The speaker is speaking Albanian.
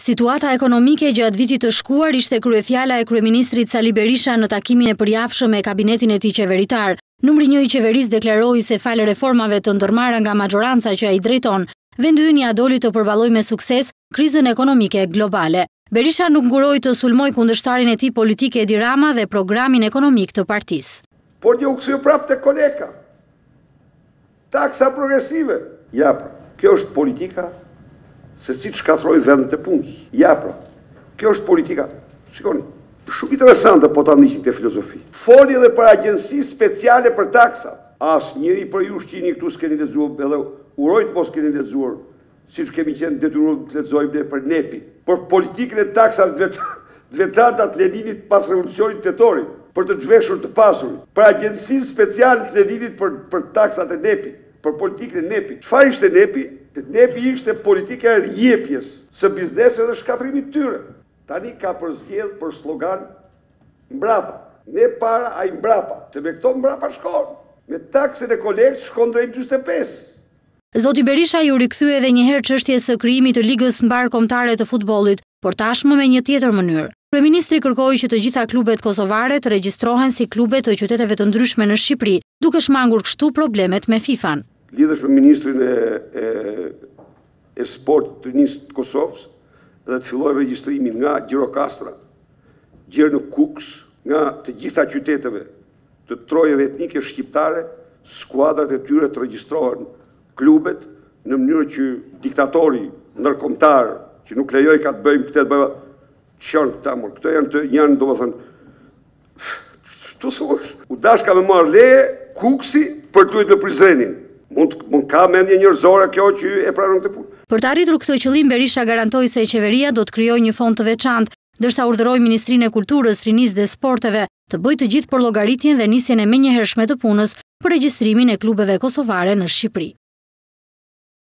Situata ekonomike gjatë vitit të shkuar ishte kryefjala e kryeministrit Sali Berisha në takimin e përjavshëm me kabinetin e tij qeveritar. Numri 1 i qeverisë deklaroi se falë reformave të ndërmarra nga majoranca që ai drejton, vendi ynë ja doli të përballojë me sukses krizën ekonomike globale. Berisha nuk nguroi të sulmojë kundërshtarin e tij politik Edi Rama dhe programin ekonomik të partisë. Por një u kthye prapë te koleka. Taksa progresive. Ja, kjo është politika se si të shkatroj vendet e punës. Ja, pra, kjo është politika. Shikoni, shumë interesante po ta nishin këtë filozofi. Foli edhe për agjensi speciale për taksa. As njëri për ju shqini këtu s'keni lexuar, edhe uroj të mos keni lexuar, siç kemi qenë detyruar të lexojmë ne për NEP-in, për politikën e taksave të veçanta të Leninit pas revolucionit tetorit, për të zhveshur të pasurit, për agjensinë speciale të Leninit për taksat e NEP-it, për politikën e NEP-it. Çfarë ishte NEP-i? NEP-i ishte politika e rjepjes së biznesit dhe shkatrimit tyre. Tani ka përzgjedh për slogan mbrapa. Ne para, ai mbrapa. Se me këto mbrapa shkon. Me taksën e kolekt shkon drejt 45. Zoti Berisha ju rikthye edhe një herë çështjes së krijimit të ligës mbar kombëtare të futbollit, por tashmë me një tjetër mënyrë. Kryeministri kërkoi që të gjitha klubet kosovare të regjistrohen si klube të qyteteve të ndryshme në Shqipëri, duke shmangur kështu problemet me FIFA-n. Lidhesh me ministrin e sport të nisë të Kosovës dhe të filloj regjistrimin nga Gjirokastra, gjerë në Kuks, nga të gjitha qyteteve të trojeve etnike shqiptare, skuadrat e tyre të regjistrohen klubet në mënyrë që diktatori ndërkombëtar që nuk lejoj ka të bëjmë këtë të bëjmë qënë këta mërë. Këto janë do më thënë, shtu thush, u dashka me marrë leje, Kuksi për të ujtë me Prizrenin. Mund ka mendje njerëzore kjo që e pranon të punë. Për të arritur këtë qëllim, Berisha garantoi se qeveria do të krijojë një fond të veçantë, ndërsa urdhëroi Ministrinë e Kulturës, Rinisë dhe Sporteve të bëjë të gjithë për llogaritjen dhe nisjen e menjëhershme të punës për regjistrimin e klubeve kosovare në Shqipëri.